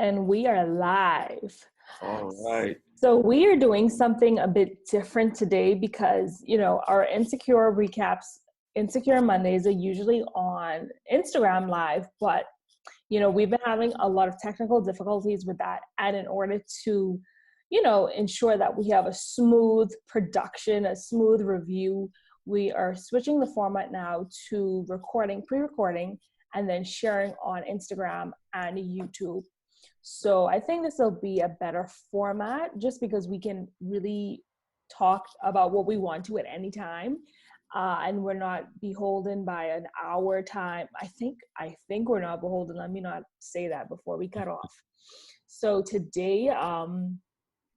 And we are live. All right. So we are doing something a bit different today because, our Insecure recaps, Insecure Mondays are usually on Instagram Live, but, we've been having a lot of technical difficulties with that. And in order to, ensure that we have a smooth production, a smooth review, we are switching the format now to recording, pre-recording, and then sharing on Instagram and YouTube. So I think this will be a better format just because we can really talk about what we want to at any time. And we're not beholden by an hour time. I think we're not beholden. Let me not say that before we cut off. So today,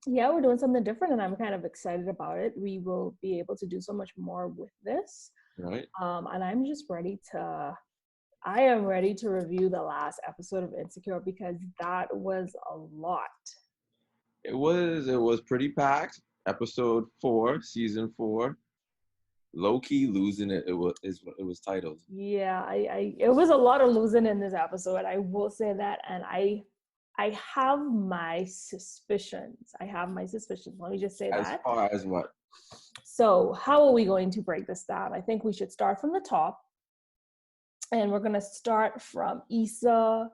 we're doing something different and I'm kind of excited about it. We will be able to do so much more with this. Right. And I'm just I am ready to review the last episode of Insecure because that was a lot. It was pretty packed. Episode 4, season 4. Lowkey Losin It. It was titled. Yeah, it was a lot of losing in this episode. I will say that, and I have my suspicions. Let me just say that. As far as what? So, how are we going to break this down? I think we should start from the top. And we're going to start from Issa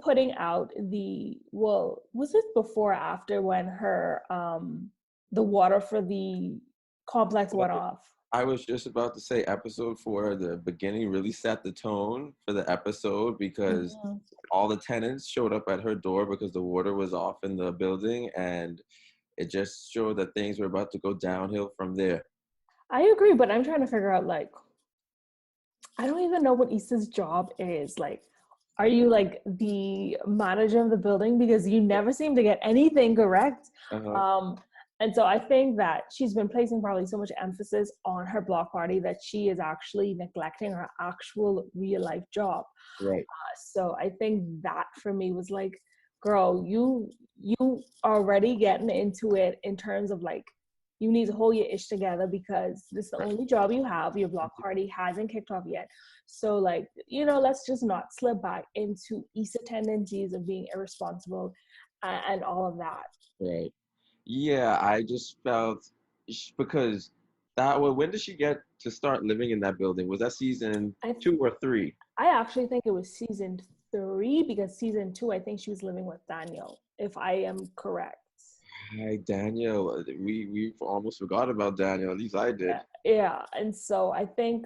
putting out was it before or after when her, the water for the complex went off? I was just about to say episode 4, the beginning really set the tone for the episode because all the tenants showed up at her door because the water was off in the building, and it just showed that things were about to go downhill from there. I agree, but I'm trying to figure out, I don't even know what Issa's job is. Are you the manager of the building? Because you never seem to get anything correct. Uh-huh. And so I think that she's been placing probably so much emphasis on her block party that she is actually neglecting her actual real life job. Right. So I think that for me was girl, you already getting into it in terms of you need to hold your ish together because this is the only job you have. Your block party hasn't kicked off yet. So let's just not slip back into Issa tendencies of being irresponsible and all of that. Right. Yeah, I just felt because when did she get to start living in that building? Was that season 2 or 3? I actually think it was season 3 because season 2, I think she was living with Daniel, if I am correct. Hi, Daniel. We almost forgot about Daniel. At least I did. Yeah. And so I think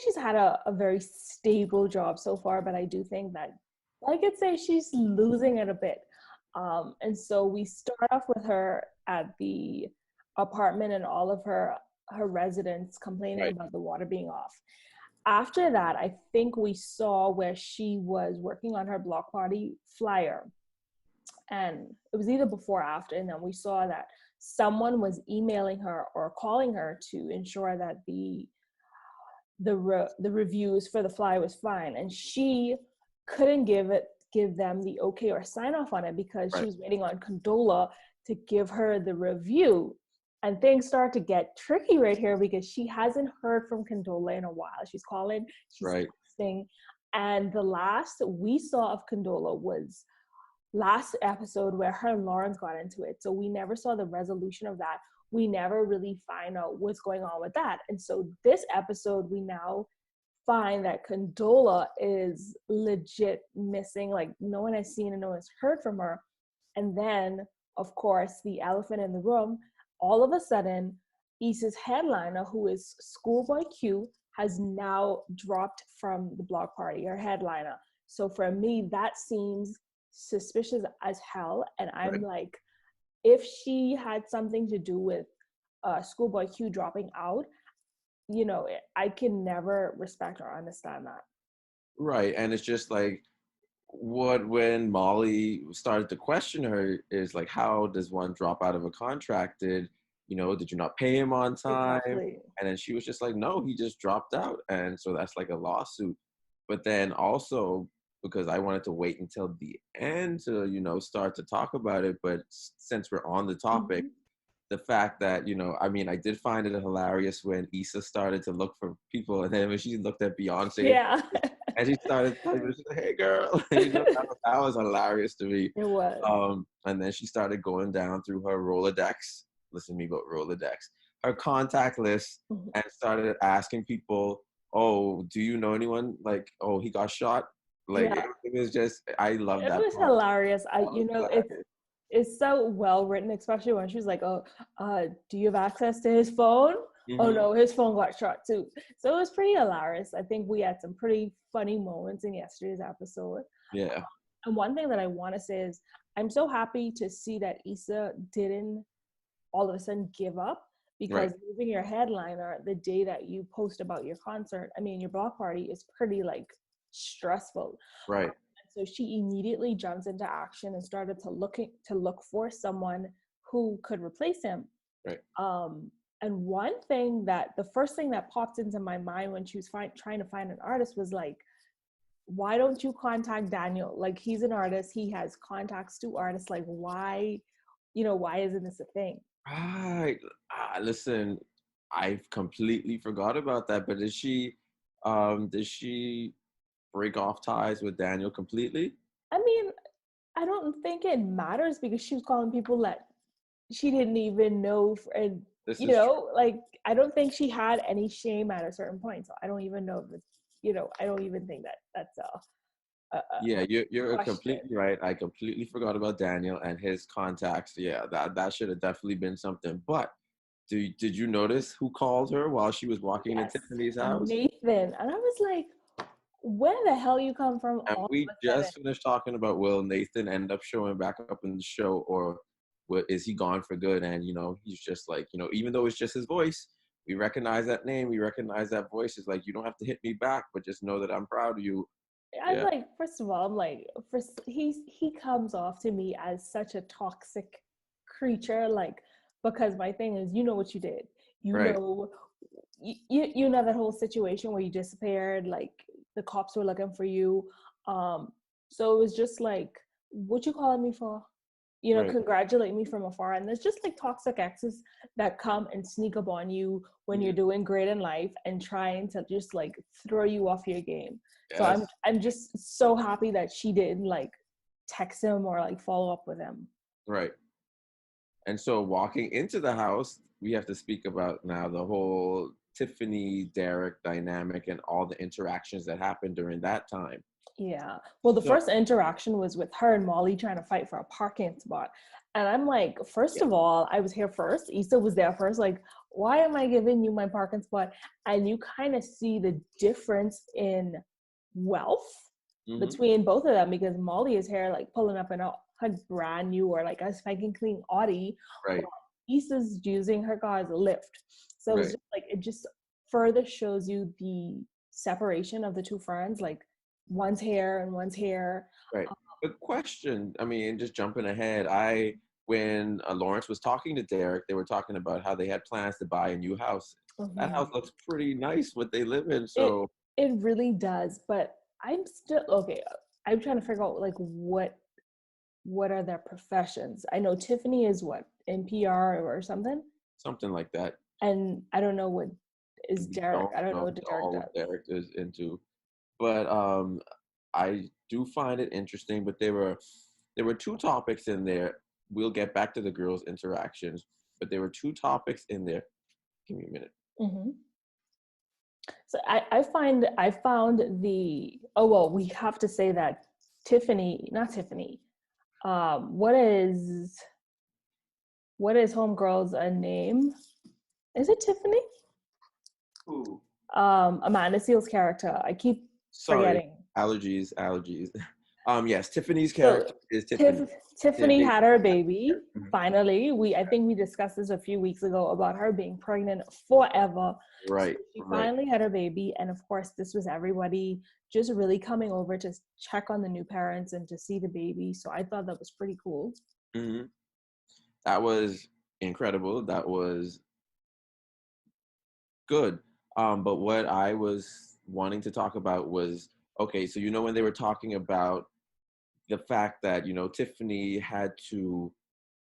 she's had a very stable job so far, but I do think that I could say she's losing it a bit. And so we start off with her at the apartment and all of her residents complaining about the water being off. After that, I think we saw where she was working on her block party flyer. And it was either before or after, and then we saw that someone was emailing her or calling her to ensure that the reviews for the flyer was fine, and she couldn't give them the okay or sign off on it because she was waiting on Condola to give her the review. And things start to get tricky right here because she hasn't heard from Condola in a while. She's calling, she's texting, and the last we saw of Condola was last episode where her and Lawrence got into it. So we never saw the resolution of that. We never really find out what's going on with that. And so this episode, we now find that Condola is legit missing. No one has seen and no one has heard from her. And then, of course, the elephant in the room, all of a sudden, Issa's headliner, who is Schoolboy Q, has now dropped from the block party, her headliner. So for me, that seems suspicious as hell, and I'm if she had something to do with Schoolboy Q dropping out, I can never respect or understand that. Right. And it's just when Molly started to question her is how does one drop out of a contract? Did you not pay him on time? Exactly. And then she was just no, he just dropped out. And so that's a lawsuit. But then also, because I wanted to wait until the end to, start to talk about it. But since we're on the topic, the fact that, I did find it hilarious when Issa started to look for people, and then when she looked at Beyonce, And she started typing, she's like, hey girl. That was hilarious to me. It was. And then she started going down through her Rolodex. Listen to me about Rolodex. Her contact list, and started asking people, oh, do you know anyone? Like, oh, he got shot. Like, it was just, I love that. It was part. hilarious. It's so well written, especially when she was like, oh, do you have access to his phone? Oh no, his phone got shot too. So it was pretty hilarious. I think we had some pretty funny moments in yesterday's episode. Yeah. And one thing that I want to say is I'm so happy to see that Issa didn't all of a sudden give up, because moving your headliner the day that you post about your concert, I mean, your block party is pretty like stressful. Right. So she immediately jumps into action and started to look for someone who could replace him. Right. And the first thing that popped into my mind when she was trying to find an artist was like, why don't you contact Daniel? Like, he's an artist. He has contacts to artists. Like, why isn't this a thing? Right. Listen, I completely forgot about that. But did she break off ties with Daniel completely? I mean, I don't think it matters, because she was calling people that she didn't even know, and like, I don't think she had any shame at a certain point. So I don't even know if I don't even think that's yeah, you're completely right. I completely forgot about Daniel and his contacts. Yeah, that should have definitely been something. But did you notice who called her while she was walking into Tiffany's house? Nathan. And I was like, where the hell you come from? And we just finished talking about, will Nathan end up showing back up in the show, or is he gone for good? And he's just like, even though it's just his voice, we recognize that name, we recognize that voice. It's like, you don't have to hit me back, but just know that I'm proud of you. I'm like, first of all, I'm like, he comes off to me as such a toxic creature, like, because my thing is, you know what you did, you know that whole situation where you disappeared, like the cops were looking for you, so it was just like, what you calling me for? Congratulate me from afar. And there's just like toxic exes that come and sneak up on you when you're doing great in life and trying to just like throw you off your game. So I'm just so happy that she didn't like text him or like follow up with him. Right. And so walking into the house, we have to speak about now the whole Tiffany Derek dynamic and all the interactions that happened during that time. Yeah. Well, the first interaction was with her and Molly trying to fight for a parking spot. And I'm like, first of all, I was here first. Issa was there first. Like, why am I giving you my parking spot? And you kind of see the difference in wealth between both of them, because Molly is here like pulling up in a brand new or like a spanking clean Audi. Right. Issa's using her car as a lift. So it's just like, it just further shows you the separation of the two friends. Like, one's here and one's here. Right. Good question. I mean, just jumping ahead, when Lawrence was talking to Derek, they were talking about how they had plans to buy a new house. That house looks pretty nice, what they live in. So it really does. But I'm still okay. I'm trying to figure out like what are their professions. I know Tiffany is what, NPR or something. Something like that. And I don't know what is Derek. I don't know what Derek is into. But I do find it interesting. But there were two topics in there. We'll get back to the girls' interactions, but there were two topics in there. Give me a minute. So I found we have to say that not Tiffany. What is homegirl's name? Is it Tiffany? Who? Amanda Seale's character. I keep forgetting. Allergies. Yes, Tiffany's character is Tiffany. Tiffany had her baby. Finally, I think we discussed this a few weeks ago about her being pregnant forever. Right. So she finally had her baby, and of course, this was everybody just really coming over to check on the new parents and to see the baby. So I thought that was pretty cool. That was incredible. That was good. But what I was wanting to talk about was, okay, so when they were talking about the fact that Tiffany had to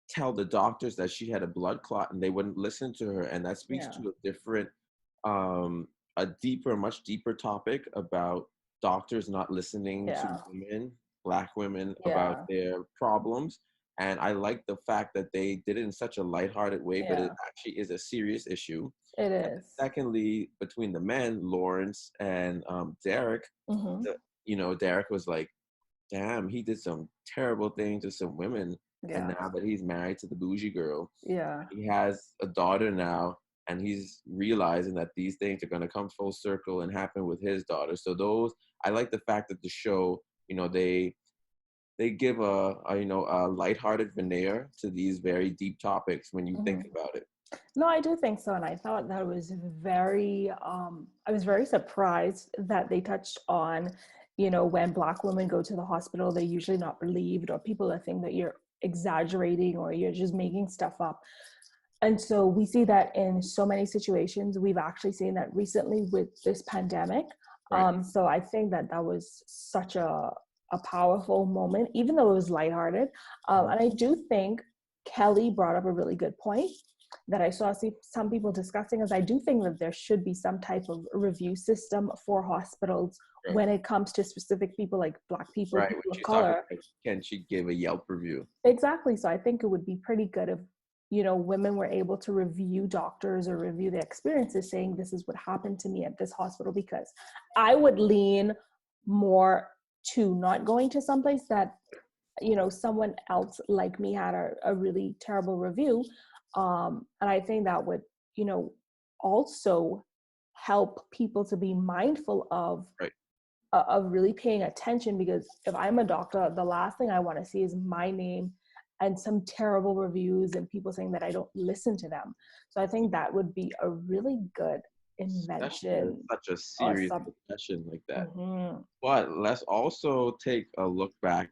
tell the doctors that she had a blood clot and they wouldn't listen to her, and that speaks to a different much deeper topic about doctors not listening to Yeah. women, Black women, about Yeah. their problems. And I like the fact that they did it in such a lighthearted way, but it Yeah. actually is a serious issue. It And is. secondly, between the men, Lawrence and Derek, Mm-hmm. Derek was like, damn, he did some terrible things to some women. And Yeah. now that he's married to the bougie girl, Yeah. he has a daughter now, and he's realizing that these things are going to come full circle and happen with his daughter. So I like the fact that the show, they give a lighthearted veneer to these very deep topics when you think Mm-hmm. about it. No, I do think so. And I thought that was I was very surprised that they touched on, when Black women go to the hospital, they're usually not relieved, or people think that you're exaggerating or you're just making stuff up. And so we see that in so many situations. We've actually seen that recently with this pandemic. Right. So I think that that was such a powerful moment, even though it was lighthearted. And I do think Kelly brought up a really good point that I saw some people discussing, is I do think that there should be some type of review system for hospitals Right. when it comes to specific people like Black people, Right. people When of she's talking color. about, can she give a Yelp review? Exactly. So I think it would be pretty good if, women were able to review doctors or review their experiences saying this is what happened to me at this hospital, because I would lean more to not going to someplace that, someone else like me had a really terrible review. And I think that would, also help people to be mindful Right. of really paying attention, because if I'm a doctor, the last thing I want to see is my name and some terrible reviews and people saying that I don't listen to them. So I think that would be a really good Especially in invention such a or serious sub. discussion like that. Mm-hmm. But let's also take a look back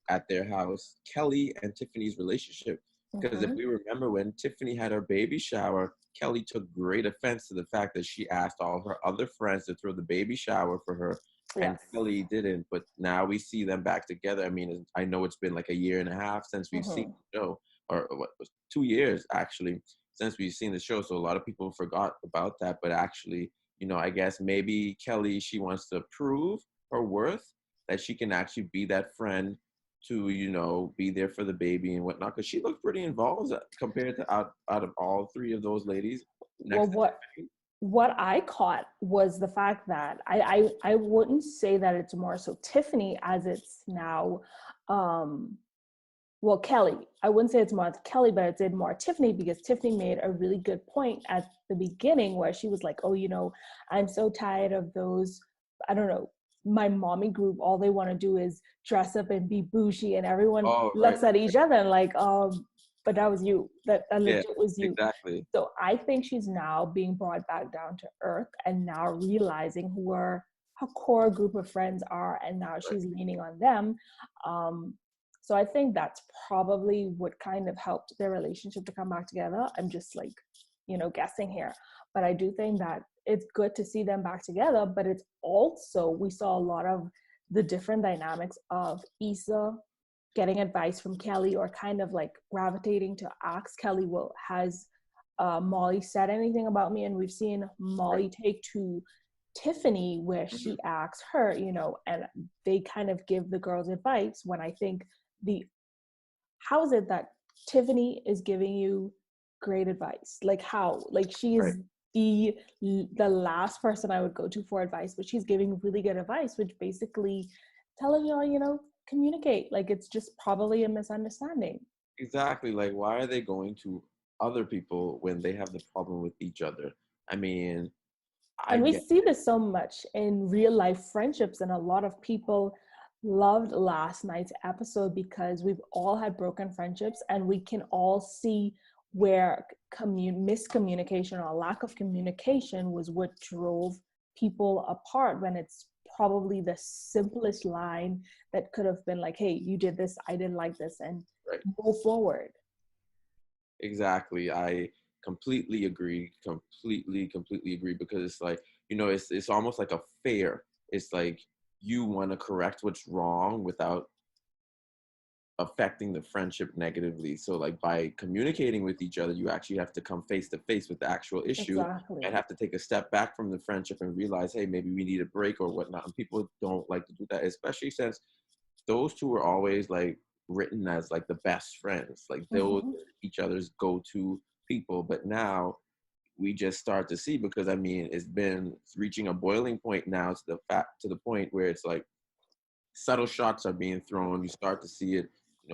at their house, Kelly and Tiffany's relationship. Because if Mm-hmm. we remember when Tiffany had her baby shower, Kelly took great offense to the fact that she asked all her other friends to throw the baby shower for her, and Yes. Kelly didn't. But now we see them back together. I mean, I know it's been like a year and a half since we've seen Mm-hmm. the show, or what was 2 years actually since we've seen the show. So a lot of people forgot about that. But actually, I guess maybe Kelly, she wants to prove her worth, that she can actually be that friend to be there for the baby and whatnot, because she looked pretty involved compared to out of all three of those ladies Well, next to what Tiffany. what I caught was the fact that I wouldn't say that it's more so Tiffany as it's now, um, well, Kelly. I wouldn't say it's more Kelly, but I'd say more Tiffany, because Tiffany made a really good point at the beginning where she was like, oh, I'm so tired of those, I don't know, my mommy group, all they want to do is dress up and be bougie, and everyone Oh, right. looks at each other and like, but that was you. That Yeah, legit was you. exactly. So I think she's now being brought back down to earth and now realizing who her core group of friends are, and now Right. she's leaning on them. So I think that's probably what kind of helped their relationship to come back together. I'm just like, guessing here. But I do think that it's good to see them back together, but it's also, we saw a lot of the different dynamics of Issa getting advice from Kelly, or kind of like gravitating to ask Kelly, well, has Molly said anything about me? And we've seen Right. Molly take to Tiffany where Mm-hmm. she asks her, and they kind of give the girls advice, when I think the how is it that Tiffany is giving you great advice? Like how? Like she Right. is the last person I would go to for advice, but she's giving really good advice, which basically telling y'all, communicate. Like it's just probably a misunderstanding. Exactly. Like, why are they going to other people when they have the problem with each other? I mean, I And we get see this so much in real life friendships, and a lot of people loved last night's episode because we've all had broken friendships, and we can all see where miscommunication or lack of communication was what drove people apart, when it's probably the simplest line that could have been like, hey, you did this, I didn't like this, and right. move forward. Exactly. I completely agree. Completely agree, because it's like, it's almost like a fair. It's like you want to correct what's wrong without affecting the friendship negatively. So like by communicating with each other, you actually have to come face to face with the actual issue and Exactly. have to take a step back from the friendship and realize, hey, maybe we need a break or whatnot. And people don't like to do that, especially since those two were always like written as like the best friends. Like those Mm-hmm. each other's go-to people. But now we just start to see, because I mean it's reaching a boiling point now, to the point where it's like subtle shots are being thrown. You start to see it,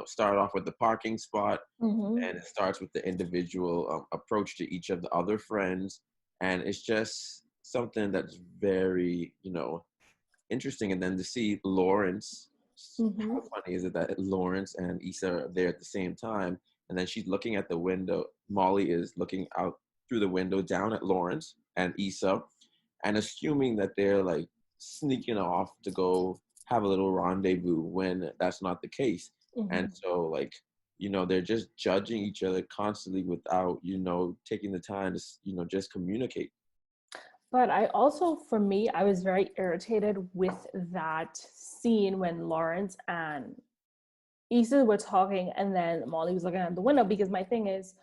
start off with the parking spot, Mm-hmm. and it starts with the individual approach to each of the other friends. And it's just something that's very, interesting. And then to see Lawrence, Mm-hmm. how funny is it that Lawrence and Issa are there at the same time? And then she's looking at the window. Molly is looking out through the window down at Lawrence and Issa, and assuming that they're like sneaking off to go have a little rendezvous when that's not the case. And Mm-hmm. so, like, they're just judging each other constantly without, taking the time to, just communicate. But I also, for me, I was very irritated with that scene when Lawrence and Issa were talking and then Molly was looking out the window, because my thing is,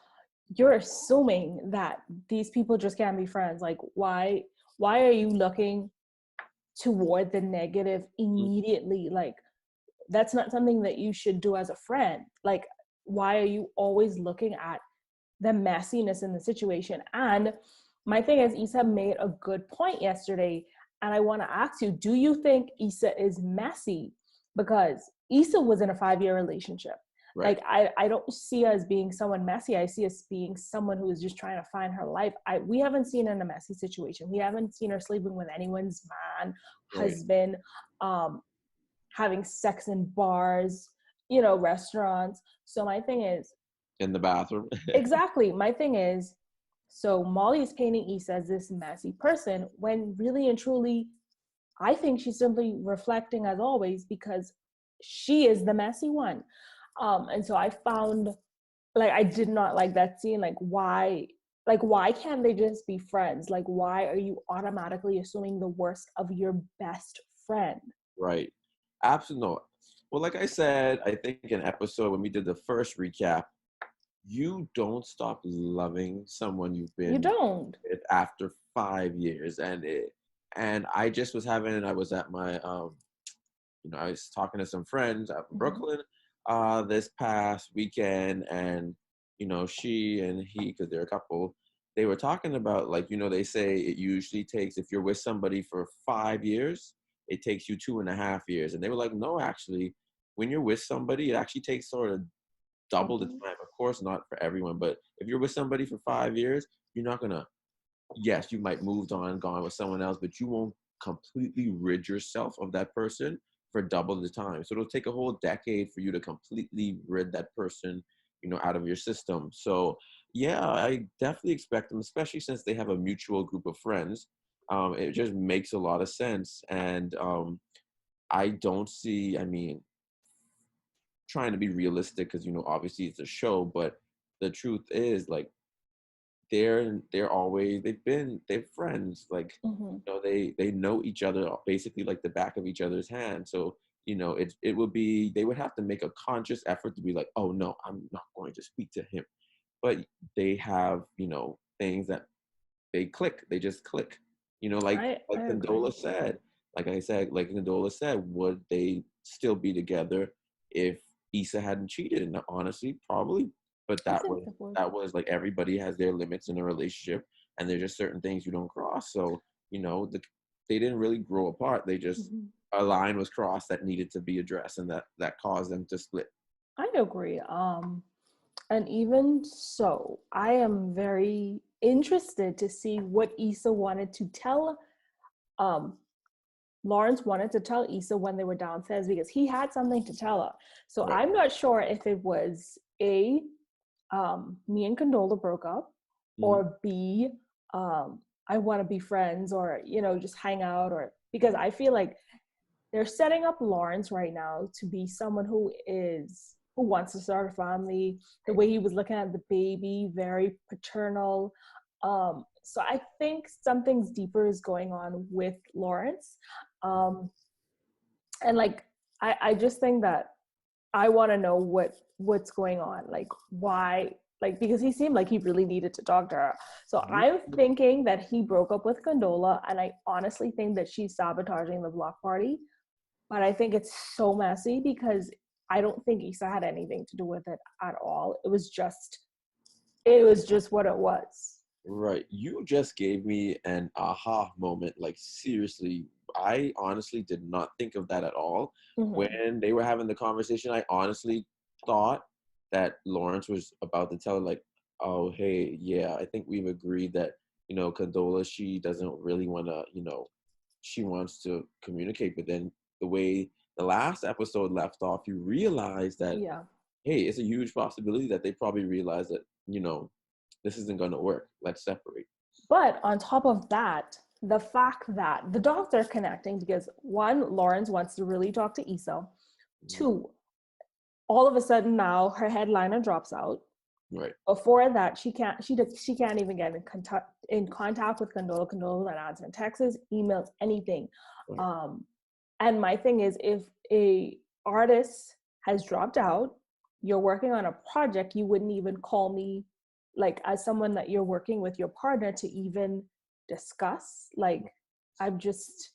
you're assuming that these people just can't be friends. Like, why are you looking toward the negative immediately? Like, that's not something that you should do as a friend. Like, why are you always looking at the messiness in the situation? And my thing is, Issa made a good point yesterday, and I want to ask you, do you think Issa is messy? Because Issa was in a 5-year relationship. Right. Like, I don't see her as being someone messy. I see us being someone who is just trying to find her life. We haven't seen her in a messy situation. We haven't seen her sleeping with anyone's man, Right. husband, having sex in bars, restaurants. So my thing is, In the bathroom. exactly, my thing is, so Molly is painting Issa as this messy person, when really and truly, I think she's simply reflecting, as always, because she is the messy one. And so I found, like, I did not like that scene. Why can't they just be friends? Like, why are you automatically assuming the worst of your best friend? Right. Absolutely. No. Well, like I said, I think an episode when we did the first recap, you don't stop loving someone you've You been don't. with after 5 years. And I just was having, I was at my, I was talking to some friends out in Mm-hmm. Brooklyn this past weekend, and she and he, because they're a couple, they were talking about, like, they say it usually takes, if you're with somebody for 5 years, it takes you 2.5 years. And they were like, no, actually, when you're with somebody, it actually takes sort of double the Mm-hmm. time. Of course, not for everyone, but if you're with somebody for 5 years, you're not gonna. Yes, you might moved on, gone with someone else, but you won't completely rid yourself of that person for double the time. So it'll take a whole decade for you to completely rid that person, out of your system. So yeah, I definitely expect them, especially since they have a mutual group of friends. It just makes a lot of sense, and I don't see. I mean, trying to be realistic, because obviously it's a show, but the truth is, like, they're always, they're friends, like, Mm-hmm. they know each other basically like the back of each other's hand. So it would be, they would have to make a conscious effort to be like, oh no, I'm not going to speak to him. But they have, things that they just click, like I Condola agree. said. Like Condola said, would they still be together if Issa hadn't cheated? And honestly, probably. But I that think was that would. that was like, everybody has their limits in a relationship, and there's just certain things you don't cross. So they didn't really grow apart. They just, Mm-hmm. a line was crossed that needed to be addressed, and that caused them to split. I agree. And even so, I am very interested to see what Issa wanted to tell. Um, Lawrence wanted to tell Issa when they were downstairs, because he had something to tell her. So Right. I'm not sure if it was A, me and Condola broke up, Mhm. or B, I want to be friends, or just hang out, or because I feel like they're setting up Lawrence right now to be someone who wants to start a family. The way he was looking at the baby, very paternal. So I think something's deeper is going on with Lawrence. Um, and like, I just think that I want to know what's going on, like why, like because he seemed like he really needed to talk to her. So I'm thinking that he broke up with Condola, and I honestly think that she's sabotaging the block party. But I think it's so messy because I don't think Issa had anything to do with it at all. It was just what it was. Right. You just gave me an aha moment. Like, seriously, I honestly did not think of that at all. When they were having the conversation, I honestly thought that Lawrence was about to tell her, like, oh, hey, yeah, I think we've agreed that, Condola, she doesn't really want to, she wants to communicate. But then the way the last episode left off, you realize that, Yeah. hey, it's a huge possibility that they probably realize that, this isn't going to work. Let's separate. But on top of that, the fact that the dots are connecting because one, Lawrence wants to really talk to Issa. Two, all of a sudden now her headliner drops out. Right. Before that, she can't even get in contact with Condola. Condola not answering texts, emails, anything. Right. And my thing is, if a artist has dropped out, you're working on a project, you wouldn't even call me, like as someone that you're working with your partner to even discuss. Like, I'm just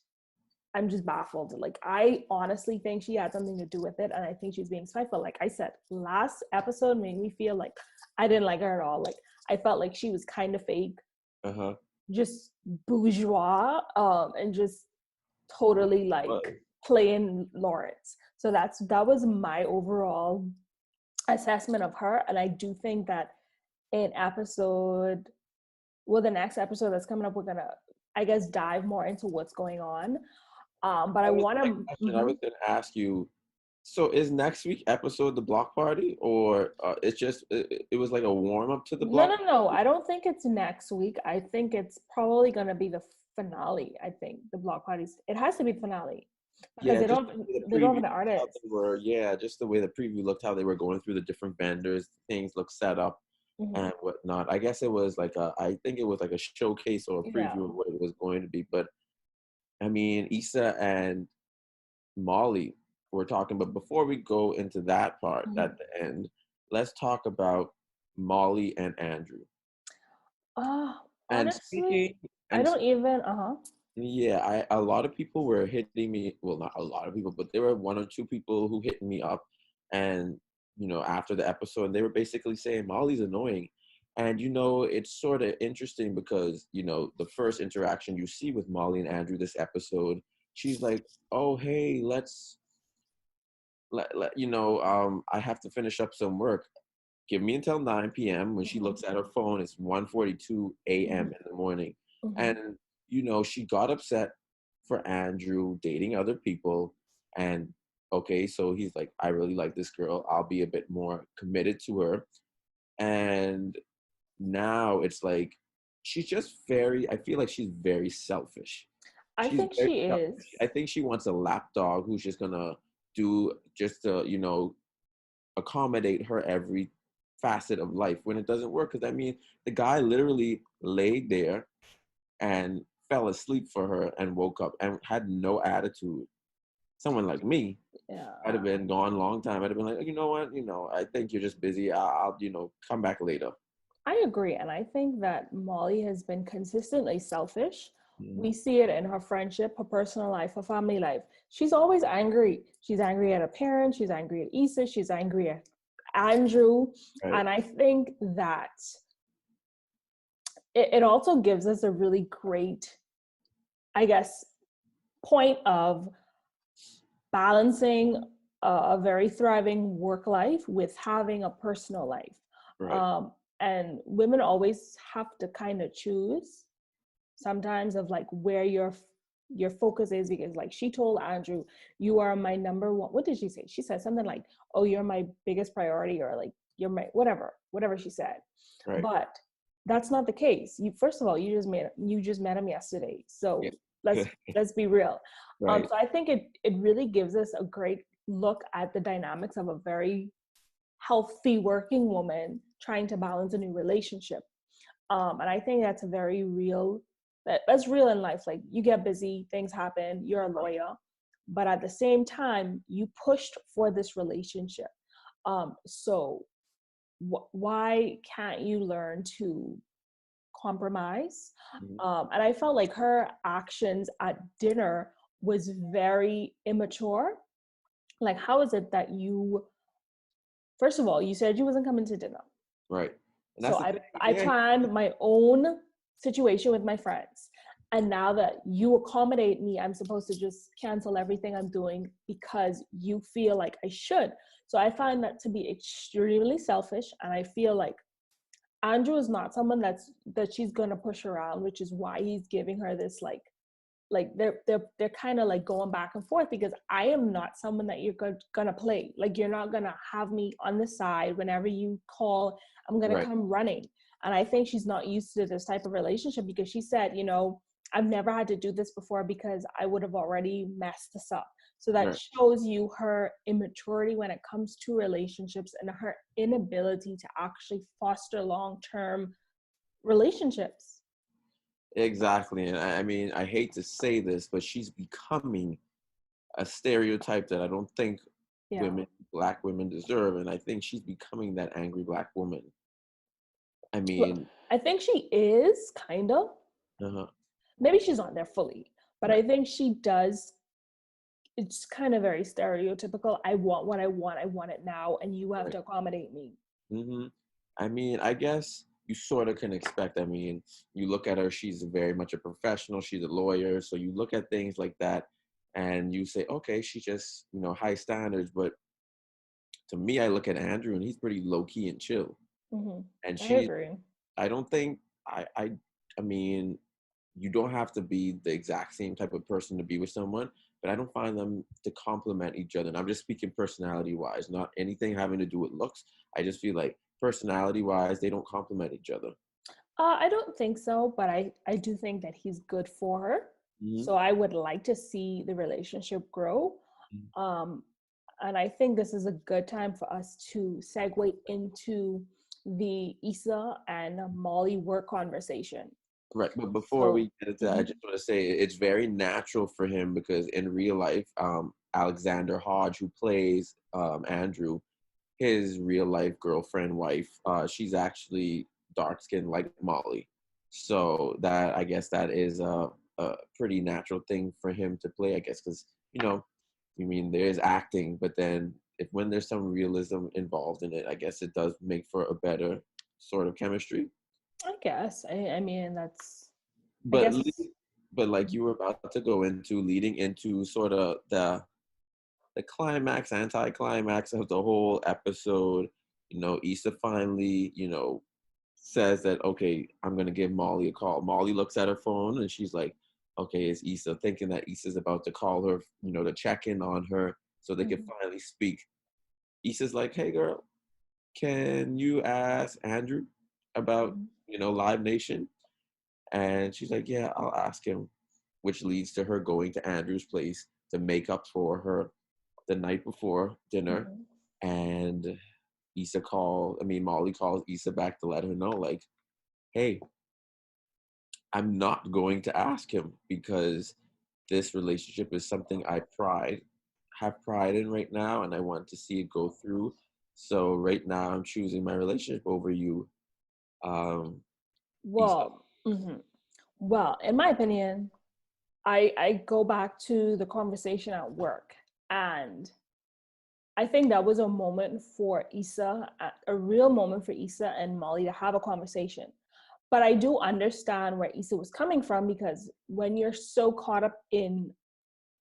baffled. Like, I honestly think she had something to do with it, and I think she's being spiteful. Like I said, last episode made me feel like I didn't like her at all. Like, I felt like she was kind of fake, just bourgeois, and just totally like playing Lawrence. So that was my overall assessment of her. And I do think that in the next episode that's coming up, we're gonna, I guess, dive more into what's going on. But I want to. I was going to ask you. So, is next week episode the block party, or it's just it was like a warm up to the block? No. I don't think it's next week. I think it's probably gonna be the finale. I think the block parties. It has to be the finale because they don't have the artists. Just the way the preview looked, how they were going through the different vendors, things look set up and whatnot. I guess it was like I think it was like a showcase or a preview of what it was going to be. But I mean, Issa and Molly were talking, but before we go into that part at the end, let's talk about Molly and Andrew. Honestly, I don't even. Yeah, a lot of people were hitting me. Well, not a lot of people, but there were one or two people who hit me up, and after the episode, they were basically saying Molly's annoying, and it's sort of interesting because the first interaction you see with Molly and Andrew this episode, she's like, "Oh, hey, I have to finish up some work. Give me until 9 p.m. When she looks at her phone, it's 1:42 a.m. in the morning, and she got upset for Andrew dating other people. And okay, so he's like, I really like this girl. I'll be a bit more committed to her. And now it's like, I feel like she's very selfish. I think she is. I think she wants a lapdog who's just going to do just to, accommodate her every facet of life when it doesn't work. Because I mean, the guy literally laid there and fell asleep for her and woke up and had no attitude. Someone like me, I'd have been gone a long time. I'd have been like, you know what, I think you're just busy. I'll come back later. I agree. And I think that Molly has been consistently selfish. We see it in her friendship, her personal life, her family life. She's always angry. She's angry at her parents. She's angry at Issa. She's angry at Andrew. Right. And I think that it also gives us a really great, I guess, point of balancing a very thriving work life with having a personal life. Right. And women always have to kind of choose sometimes of like where your focus is, because like she told Andrew, you are my number one. What did she say? She said something like, oh, you're my biggest priority, or like you're my whatever she said. Right. But that's not the case. First of all, you just met him yesterday. So let's be real. Right. So I think it really gives us a great look at the dynamics of a very healthy working woman trying to balance a new relationship. And I think that's a very real, that's real in life. Like, you get busy, things happen, you're a lawyer, but at the same time, you pushed for this relationship. So why can't you learn to compromise? And I felt like her actions at dinner was very immature. Like, how is it that you, first of all, you said you wasn't coming to dinner. Right. And that's So the thing. I planned my own situation with my friends. And now that you accommodate me, I'm supposed to just cancel everything I'm doing because you feel like I should. So I find that to be extremely selfish. And I feel like Andrew is not someone that she's gonna push around, which is why he's giving her this like they're kind of like going back and forth, because I am not someone that you're gonna play. Like, you're not gonna have me on the side whenever you call. I'm gonna Right. come running. And I think she's not used to this type of relationship, because she said, you know, I've never had to do this before because I would have already messed this up. So that Right. shows you her immaturity when it comes to relationships and her inability to actually foster long-term relationships. Exactly. And I mean, I hate to say this, but she's becoming a stereotype that I don't think Yeah. Black women deserve. And I think she's becoming that angry Black woman. I Well, mean, I think she is kind of. uh-huh. Maybe she's not there fully, but I Right. think she does. It's kind of very stereotypical. I want what I want it now, and you have Right. to accommodate me. hmm I mean, I guess you sort of can expect. I mean, you look at her, she's very much a professional. She's a lawyer. So you look at things like that and you say, okay, she just, high standards. But to me, I look at Andrew and he's pretty low key and chill. Hmm. And I she, agree. I don't think, I mean, you don't have to be the exact same type of person to be with someone, but I don't find them to complement each other. And I'm just speaking personality wise, not anything having to do with looks. I just feel like personality wise, they don't complement each other. I don't think so, but I do think that he's good for her. Mm-hmm. So I would like to see the relationship grow. Um, and I think this is a good time for us to segue into the Issa and Molly work conversation. Right. But before So, we get into that, I mhm, just want to say it's very natural for him because in real life, Alexander Hodge, who plays Andrew, his real life girlfriend, wife, she's actually dark skinned like Molly. So that, I guess, that is a pretty natural thing for him to play, I guess, because, you mean there is acting, but then when there's some realism involved in it, I guess it does make for a better sort of chemistry. I guess. I mean, I But guess. but like you were about to go into, leading into sort of the climax, anticlimax of the whole episode, Issa finally, says that, okay, I'm gonna give Molly a call. Molly looks at her phone and she's like, okay, it's Issa, thinking that Issa's about to call her, to check in on her so they can Mhm, finally speak. Issa's like, hey girl, can you ask Andrew about, mhm, Live Nation? And she's like, yeah, I'll ask him, which leads to her going to Andrew's place to make up for her the night before dinner. mhm. And Molly calls Issa back to let her know, like, hey, I'm not going to ask him because this relationship is something have pride in right now, and I want to see it go through. So right now I'm choosing my relationship over you, Issa. Well, mhm. Well, in my opinion, I go back to the conversation at work, and I think that was a moment for Issa, a real moment for Issa and Molly to have a conversation. But I do understand where Issa was coming from, because when you're so caught up in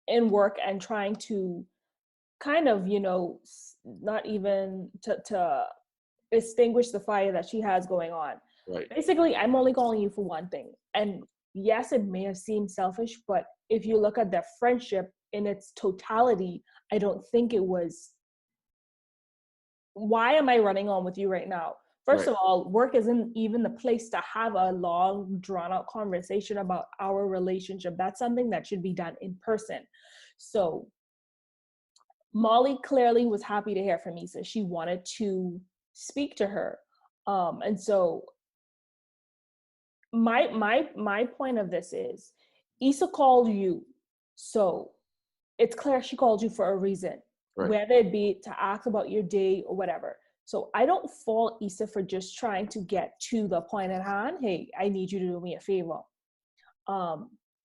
work and trying to kind of, not even to extinguish the fire that she has going on. Right, Basically, I'm only calling you for one thing. And yes, it may have seemed selfish, but if you look at their friendship in its totality, I don't think it was, why am I running on with you right now? First right, of all, work isn't even the place to have a long, drawn out conversation about our relationship. That's something that should be done in person. So Molly clearly was happy to hear from Issa. She wanted to speak to her. And so my point of this is, Issa called you. So it's clear she called you for a reason, Right. whether it be to ask about your day or whatever. So I don't fault Issa for just trying to get to the point at hand. Hey, I need you to do me a favor.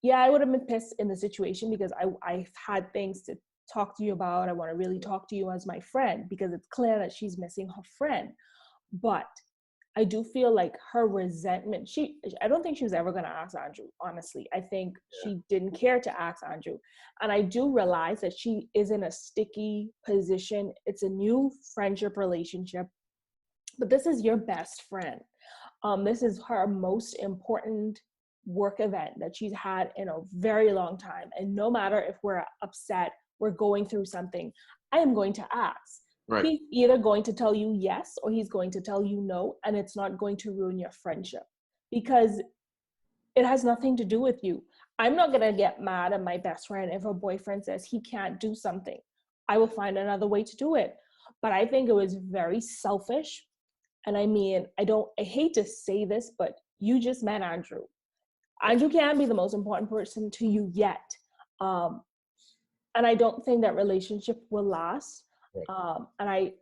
Yeah, I would have been pissed in the situation because I've had things to talk to you about. I want to really talk to you as my friend because it's clear that she's missing her friend. But I do feel like her resentment, I don't think she was ever going to ask Andrew, honestly. I think she didn't care to ask Andrew. And I do realize that she is in a sticky position. It's a new friendship relationship, but this is your best friend. This is her most important work event that she's had in a very long time. And no matter if we're upset, we're going through something, I am going to ask. Right. He's either going to tell you yes or he's going to tell you no, and it's not going to ruin your friendship because it has nothing to do with you. I'm not going to get mad at my best friend if her boyfriend says he can't do something. I will find another way to do it. But I think it was very selfish. And I mean, I hate to say this, but you just met Andrew. Andrew can't be the most important person to you yet. And I don't think that relationship will last. And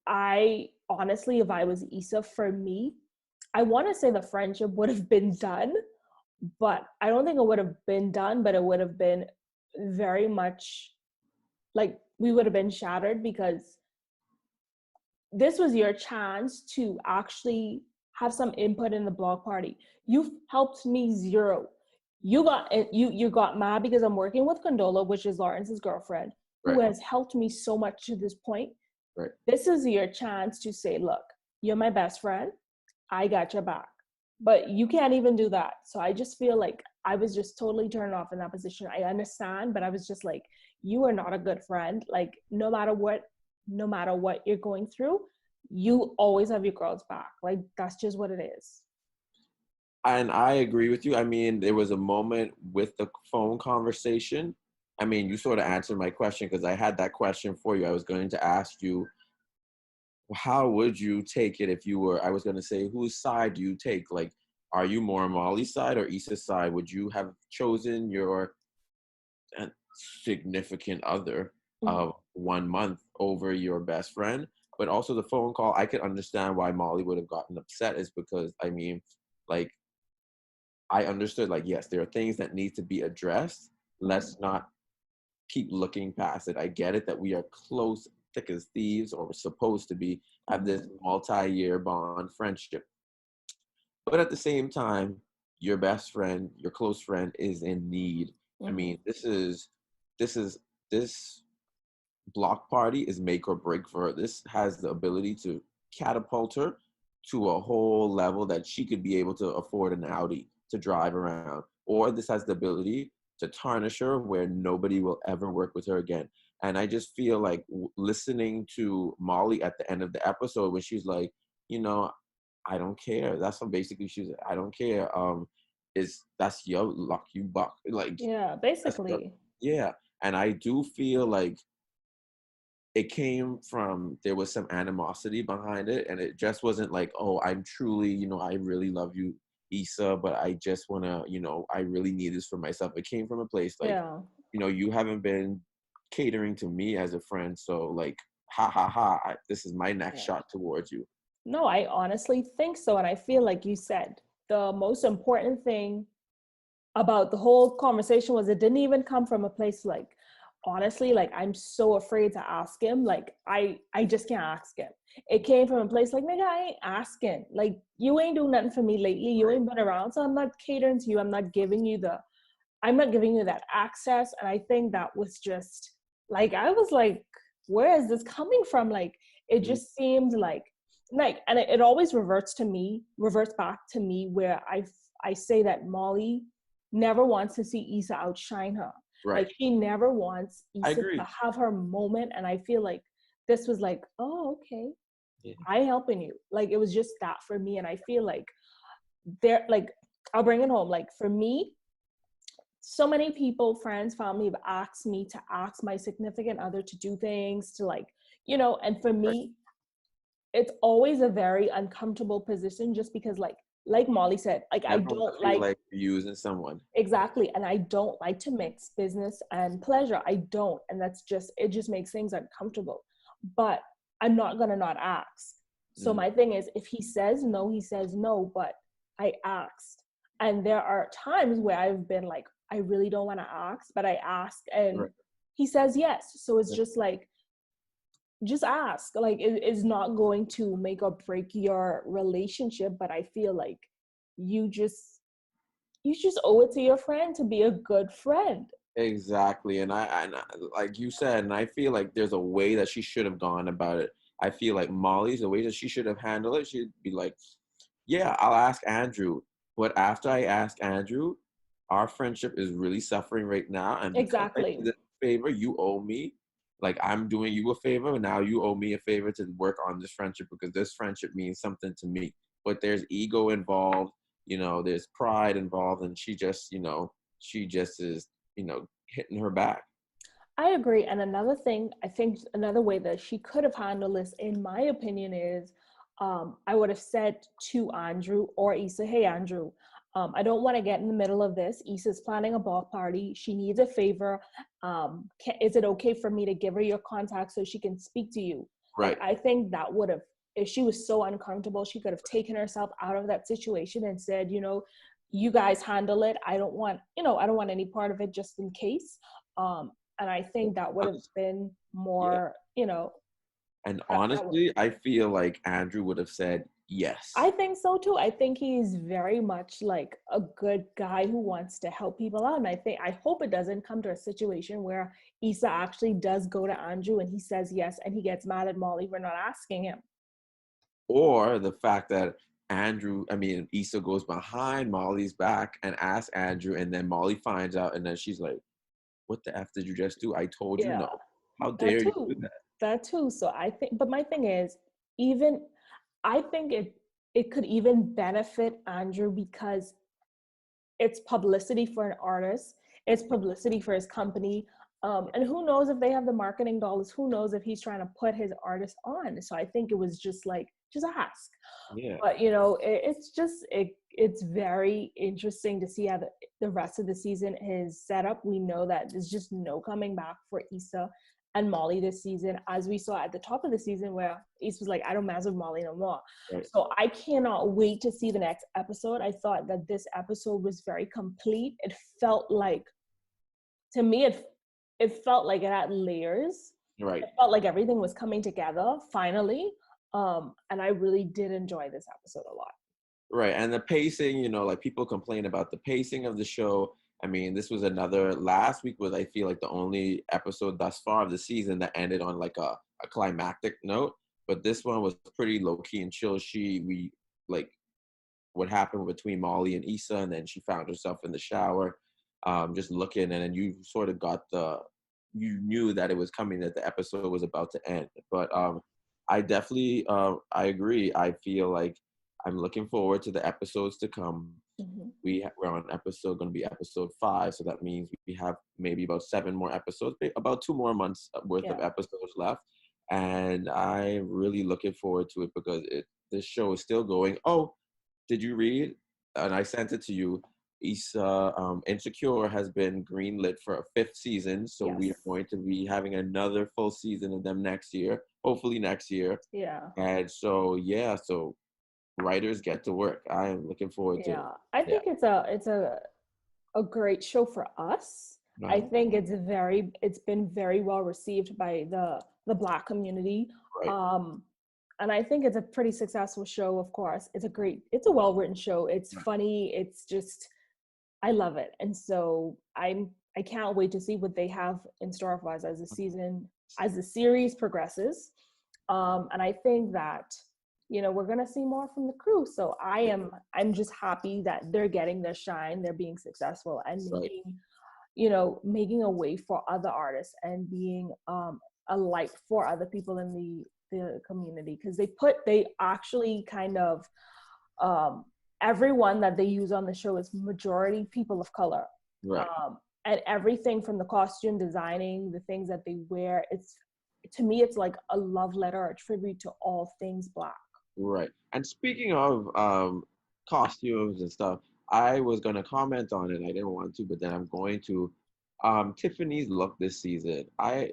I honestly, if I was Issa, for me, I want to say the friendship would have been done, but I don't think it would have been done, but it would have been very much like we would have been shattered because this was your chance to actually have some input in the blog party. You've helped me zero. You got mad because I'm working with Condola, which is Lawrence's girlfriend, who has helped me so much to this point. Right. This is your chance to say, look, you're my best friend. I got your back. But you can't even do that. So I just feel like I was just totally turned off in that position. I understand, but I was just like, you are not a good friend. Like, no matter what you're going through, you always have your girl's back. Like, that's just what it is. And I agree with you. I mean, there was a moment with the phone conversation. I mean, you sort of answered my question because I had that question for you. I was going to ask you, how would you take it if you were, I was going to say, whose side do you take? Like, are you more Molly's side or Issa's side? Would you have chosen your significant other of 1 month over your best friend? But also the phone call, I could understand why Molly would have gotten upset is because, I mean, like, I understood, like, yes, there are things that need to be addressed. Let's not keep looking past it. I get it that we are close, thick as thieves, or we're supposed to be, have this multi-year bond friendship. But at the same time, your best friend, your close friend is in need. I mean, this block party is make or break for her. This has the ability to catapult her to a whole level that she could be able to afford an Audi to drive around. Or this has the ability to tarnish her where nobody will ever work with her again. And I just feel like listening to Molly at the end of the episode when she's like, you know, I don't care. That's what basically she's like, I don't care. That's your luck, you buck. Like, yeah, basically. Yeah. And I do feel like it came from, there was some animosity behind it, and it just wasn't like, oh, I'm truly, I really love you, Issa, but I just want to, I really need this for myself. It came from a place like, you haven't been catering to me as a friend, so like, ha ha ha, this is my next shot towards you. No, I honestly think so. And I feel like you said the most important thing about the whole conversation was it didn't even come from a place like, honestly, like, I'm so afraid to ask him. Like, I just can't ask him. It came from a place like, nigga, I ain't asking. Like, you ain't doing nothing for me lately. You ain't been around. So I'm not catering to you. I'm not giving you that access. And I think that was just like, I was like, where is this coming from? Like, it just seemed like, and it always reverts back to me where I say that Molly never wants to see Issa outshine her. Right. Like, she never wants Issa to have her moment. And I feel like this was like, oh, okay, I helping you. Like, it was just that for me. And I feel like I'll bring it home. Like, for me, so many people, friends, family have asked me to ask my significant other to do things, to like, and for me, it's always a very uncomfortable position just because like like Molly said, like I Never want don't to feel like like you're using someone. exactly, and I don't like to mix business and pleasure. I don't, and that's just it. Just makes things uncomfortable. But I'm not gonna not ask. So Mm. my thing is, if he says no, he says no. But I asked, and there are times where I've been like, I really don't want to ask, but I ask, and Right. he says yes. So it's Yeah. just like, just ask. Like it is not going to make or break your relationship, but I feel like you just you just owe it to your friend to be a good friend. Exactly, and like you said, and I feel like there's a way that she should have gone about it. I feel like Molly's the way that she should have handled it. She'd be like, "Yeah, I'll ask Andrew, but after I ask Andrew, our friendship is really suffering right now, and because I Exactly. did this favor, you owe me. Like I'm doing you a favor, and now you owe me a favor to work on this friendship because this friendship means something to me. But there's ego involved, there's pride involved, and she just is, hitting her back. I agree. And another thing, I think another way that she could have handled this, in my opinion, is I would have said to Andrew or Issa, hey, Andrew, I don't want to get in the middle of this. Issa's planning a ball party. She needs a favor. Is it okay for me to give her your contact so she can speak to you? Like, Right. I think that would have, if she was so uncomfortable, she could have taken herself out of that situation and said, you guys handle it. I don't want any part of it just in case. And I think that would have been Yeah. more, And that honestly, I feel like Andrew would have said I yes. think so too. I think he's very much like a good guy who wants to help people out. And I hope it doesn't come to a situation where Issa actually does go to Andrew and he says yes and he gets mad at Molly for not asking him. Or the fact that Issa goes behind Molly's back and asks Andrew, and then Molly finds out, and then she's like, "What the F did you just do? I told you Yeah, no. How that dare you do too. that?" That too. So I think, but my thing is, even I think it could even benefit Andrew because it's publicity for an artist, it's publicity for his company, and who knows if they have the marketing dollars, who knows if he's trying to put his artist on. So I think it was just like, just ask. Yeah. But it's very interesting to see how the rest of the season is set up. We know that there's just no coming back for Issa and Molly this season, as we saw at the top of the season where Issa was like, I don't mess with Molly no more. Right. So I cannot wait to see the next episode. I thought that this episode was very complete. It felt like, to me, it felt like it had layers. Right. It felt like everything was coming together finally. And I really did enjoy this episode a lot. Right. And the pacing, like people complain about the pacing of the show. This was last week was, I feel like, the only episode thus far of the season that ended on like a climactic note. But this one was pretty low key and chill. We like what happened between Molly and Issa, and then she found herself in the shower, just looking, and then you sort of you knew that it was coming, that the episode was about to end. But I definitely, I agree. I feel like I'm looking forward to the episodes to come. Mm-hmm. We're on going to be episode 5, so that means we have maybe about 7 more episodes, about 2 more months worth of episodes left, and I'm really looking forward to it because this show is still going. Oh, did you read? And I sent it to you. Issa, Insecure has been greenlit for a 5th season, so we are going to be having another full season of them next year, hopefully next year. Yeah. And so writers get to work. I am looking forward to it. I think it's a great show for us. I think it's been very well received by the Black community. Right. And I think it's a pretty successful show, of course. It's a well-written show. It's funny. It's just, I love it. And so I can't wait to see what they have in store for us as the series progresses. And I think that, we're going to see more from the crew. So I'm just happy that they're getting their shine. They're being successful and making a way for other artists and being a light for other people in the community, because they actually kind of everyone that they use on the show is majority people of color. Right. And everything from the costume designing, the things that they wear, to me it's like a love letter or a tribute to all things Black. Right. And speaking of costumes and stuff. I was gonna comment on it. I didn't want to, but then I'm going to. Tiffany's look this season.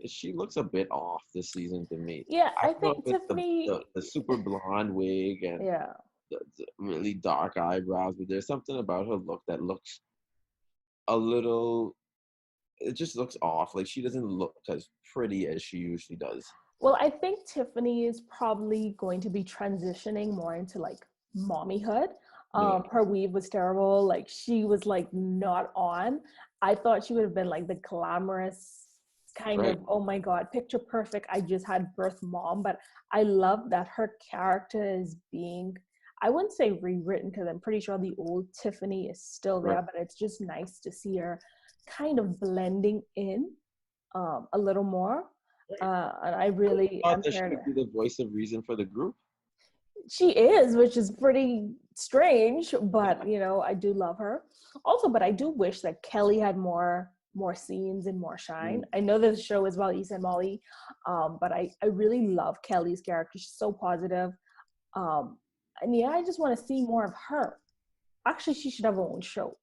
She looks a bit off this season to me. Yeah, I I don't know think if it's Tiffany. the super blonde wig and Yeah. the really dark eyebrows, but there's something about her look that looks a little. It just looks off. Like she doesn't look as pretty as she usually does. Well, I think Tiffany is probably going to be transitioning more into like mommyhood. Yeah, Her weave was terrible. Like she was like not on. I thought she would have been like the glamorous kind right. of, oh my God, picture perfect. I just had birth mom. But I love that her character is being, I wouldn't say rewritten because I'm pretty sure the old Tiffany is still Right. there, but it's just nice to see her kind of blending in a little more. And I really Thought am that she here to. would be the voice of reason for the group. She is, which is pretty strange, but you know, I do love her. Also, but I do wish that Kelly had more scenes and more shine. Mm. I know that the show is about Issa and Molly, but I really love Kelly's character. She's so positive. Um, and yeah, I just want to see more of her. Actually, she should have her own show,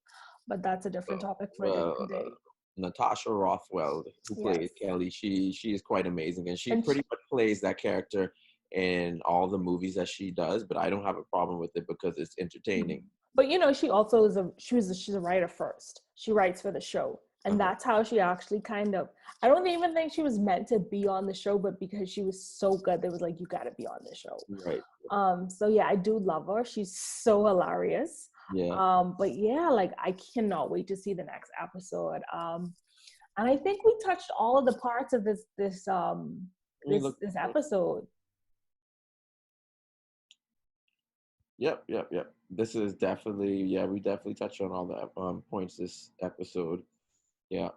but that's a different topic for a Well, different day. Natasha Rothwell, who Yes. plays Kelly, she is quite amazing, and she And pretty much plays that character in all the movies that she does. But I don't have a problem with it because it's entertaining. but you know, she also is she's a writer first. She writes for the show. And Uh-huh. that's how she actually kind of, I don't even think she was meant to be on the show, but because she was so good, they was like, you gotta be on the show. Right. So yeah, I do love her. She's so hilarious. Yeah. But yeah, like I cannot wait to see the next episode. And I think we touched all of the parts of Let me look. this episode. Yep. This is definitely, yeah, we definitely touched on all the points this episode. Yeah.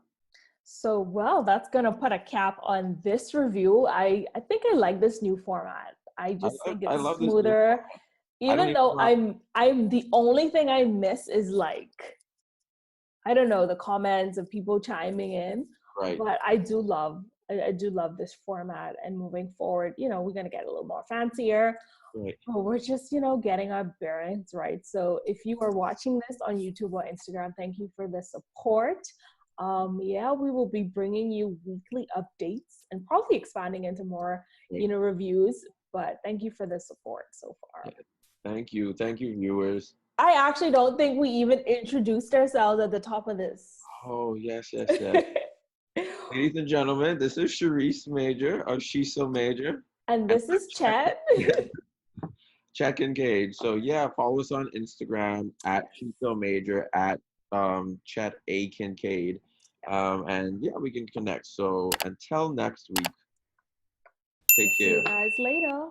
So, well, that's gonna put a cap on this review. I think I like this new format. I just think I it's love this new. smoother. I don't Even even though know. I'm the only thing I miss is like, I don't know, the comments of people chiming in. Right. But I do love this format, and moving forward, you know, we're gonna get a little more fancier. Right. But we're just, you know, getting our bearings right. So if you are watching this on YouTube or Instagram, thank you for the support. Yeah, we will be bringing you weekly updates and probably expanding into more, Right. you know, reviews. But thank you for the support so far. Yeah. Thank you, viewers. I actually don't think we even introduced ourselves at the top of this. Oh yes. Ladies and gentlemen, this is Sharice Major or Shiso Major. And And this is check Chet. check in Cage. So yeah, follow us on Instagram at Shiso Major at Chet A Kincaid. And yeah, we can connect. So until next week, take See you care. guys later.